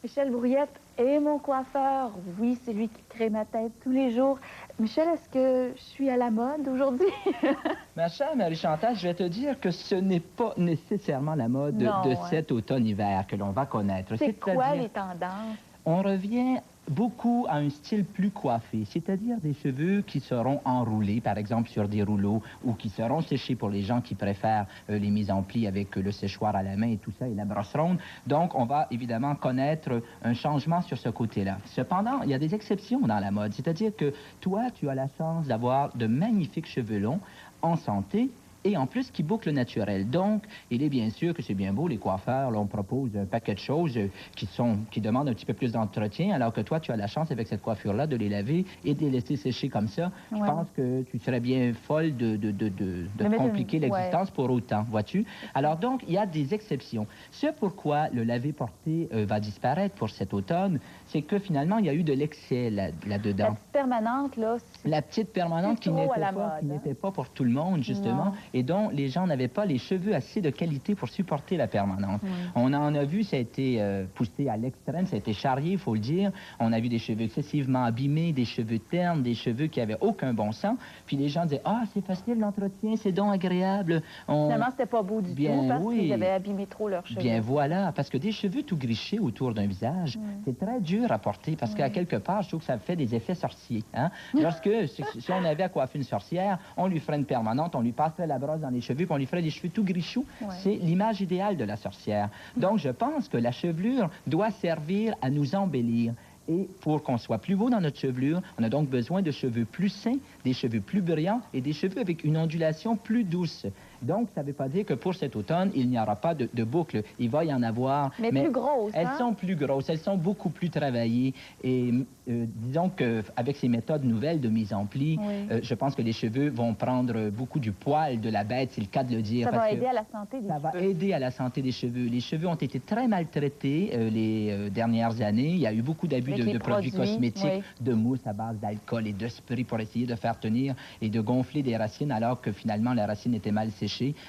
Michel Brouillette est mon coiffeur. Oui, c'est lui qui crée ma tête tous les jours. Michel, est-ce que je suis à la mode aujourd'hui? Ma chère Marie-Chantal, je vais te dire que ce n'est pas nécessairement la mode Non, de hein. cet automne-hiver que l'on va connaître. C'est quoi C'est-à-dire, les tendances? on revient beaucoup à un style plus coiffé, c'est-à-dire des cheveux qui seront enroulés, par exemple sur des rouleaux, ou qui seront séchés pour les gens qui préfèrent les mises en plis avec le séchoir à la main et tout ça, et la brosse ronde. Donc, on va évidemment connaître un changement sur ce côté-là. Cependant, il y a des exceptions dans la mode, c'est-à-dire que toi, tu as la chance d'avoir de magnifiques cheveux longs, en santé, et en plus qui boucle naturel. Donc, il est bien sûr que c'est bien beau, les coiffeurs, là, on propose un paquet de choses qui demandent un petit peu plus d'entretien, alors que toi, tu as la chance avec cette coiffure-là de les laver et de les laisser sécher comme ça. Je pense que tu serais bien folle de compliquer l'existence pour autant, vois-tu? Alors donc, il y a des exceptions. Ce pourquoi le laver-porter va disparaître pour cet automne, c'est que finalement, il y a eu de l'excès là-dedans. La petite permanente, là, la petite permanente qui n'était pas pour tout le monde, justement, non. Et dont les gens n'avaient pas les cheveux assez de qualité pour supporter la permanente. On en a vu, ça a été poussé à l'extrême, ça a été charrié, il faut le dire. On a vu des cheveux excessivement abîmés, des cheveux ternes, des cheveux qui n'avaient aucun bon sens. Puis les gens disaient, ah, c'est facile l'entretien, c'est donc agréable. Finalement, c'était pas beau du tout parce qu'ils avaient abîmé trop leurs cheveux. Bien voilà, parce que des cheveux tout grichés autour d'un visage, c'est très dur à porter parce qu'à quelque part, je trouve que ça fait des effets sorciers. Hein? Lorsque, si on avait à coiffer une sorcière, on lui ferait une permanente, on lui passerait la brosse dans les cheveux, puis on lui ferait des cheveux tout grichous. C'est l'image idéale de la sorcière. Donc, je pense que la chevelure doit servir à nous embellir. Et pour qu'on soit plus beau dans notre chevelure, on a donc besoin de cheveux plus sains, des cheveux plus brillants et des cheveux avec une ondulation plus douce. Donc, ça ne veut pas dire que pour cet automne, il n'y aura pas de boucles. Il va y en avoir. Mais plus grosses, elles sont plus grosses, elles sont beaucoup plus travaillées. Et disons qu'avec ces méthodes nouvelles de mise en pli, je pense que les cheveux vont prendre beaucoup du poil de la bête, c'est le cas de le dire. Ça va aider à la santé des cheveux. Ça va aider à la santé des cheveux. Les cheveux ont été très maltraités les dernières années. Il y a eu beaucoup d'abus de produits cosmétiques, de mousse à base d'alcool et de spray pour essayer de faire tenir et de gonfler des racines alors que finalement la racine était mal séchée.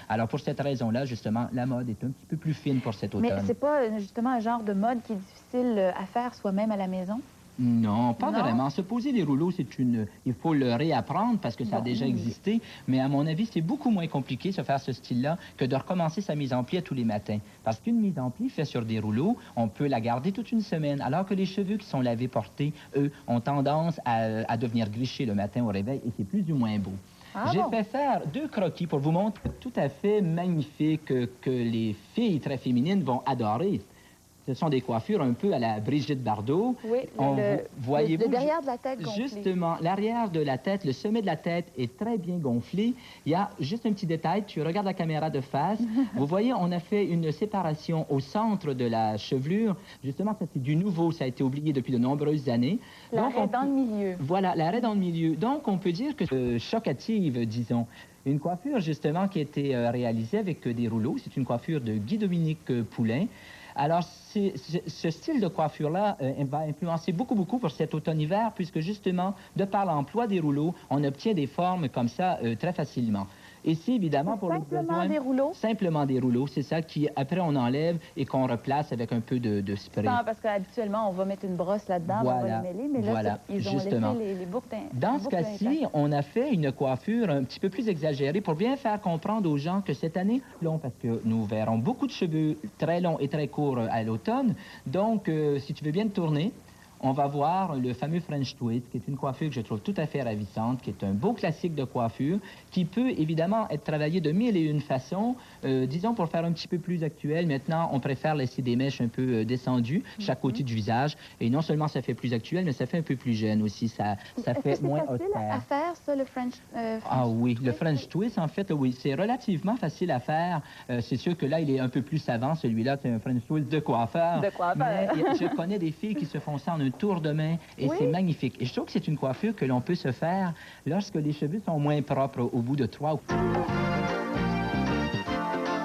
Alors pour cette raison-là, justement, la mode est un petit peu plus fine pour cet automne. Mais c'est pas justement un genre de mode qui est difficile à faire soi-même à la maison? Non, pas vraiment. Se poser des rouleaux, il faut le réapprendre parce que ça a déjà existé. Mais à mon avis, c'est beaucoup moins compliqué de faire ce style-là que de recommencer sa mise en pli à tous les matins. Parce qu'une mise en pli faite sur des rouleaux, on peut la garder toute une semaine. Alors que les cheveux qui sont lavés, portés, eux, ont tendance à devenir grichés le matin au réveil et c'est plus ou moins beau. J'ai fait faire 2 croquis pour vous montrer tout à fait magnifiques que les filles très féminines vont adorer. Ce sont des coiffures un peu à la Brigitte Bardot. Oui, voyez-vous, le derrière de la tête gonflé. Justement, l'arrière de la tête, le sommet de la tête est très bien gonflé. Il y a juste un petit détail, tu regardes la caméra de face. Vous voyez, on a fait une séparation au centre de la chevelure. Justement, ça c'est du nouveau, ça a été oublié depuis de nombreuses années. L'arrêt dans le milieu. Voilà, l'arrêt dans le milieu. Donc, on peut dire que chocative, disons. Une coiffure, justement, qui a été réalisée avec des rouleaux. C'est une coiffure de Guy-Dominique Poulain. Alors, ce style de coiffure-là va influencer beaucoup pour cet automne-hiver, puisque justement, de par l'emploi des rouleaux, on obtient des formes comme ça très facilement. Et c'est évidemment pour le besoin... Simplement des rouleaux? Simplement des rouleaux, c'est ça qui, après, on enlève et qu'on replace avec un peu de spray. Non, parce qu'habituellement, on va mettre une brosse là-dedans, on va les mêler, mais là, ils ont laissé les boucles Dans ce cas-ci, on a fait une coiffure un petit peu plus exagérée pour bien faire comprendre aux gens que cette année, long, parce que nous verrons beaucoup de cheveux très longs et très courts à l'automne. Donc, si tu veux bien te tourner, on va voir le fameux French Twist, qui est une coiffure que je trouve tout à fait ravissante, qui est un beau classique de coiffure, qui peut évidemment être travaillé de 1001 façons. Disons, pour faire un petit peu plus actuel, maintenant, on préfère laisser des mèches un peu descendues, chaque côté du visage. Et non seulement ça fait plus actuel, mais ça fait un peu plus jeune aussi. Ça fait moins austère. C'est facile à faire, ça, le French Ah oui, le French Twist, en fait, oui, c'est relativement facile à faire. C'est sûr que là, il est un peu plus savant. Celui-là, c'est un French Twist de coiffeur. De coiffeur. Mais je connais des filles qui se font ça en un tour de main et c'est magnifique. Et je trouve que c'est une coiffure que l'on peut se faire lorsque les cheveux sont moins propres au bout de 3 ou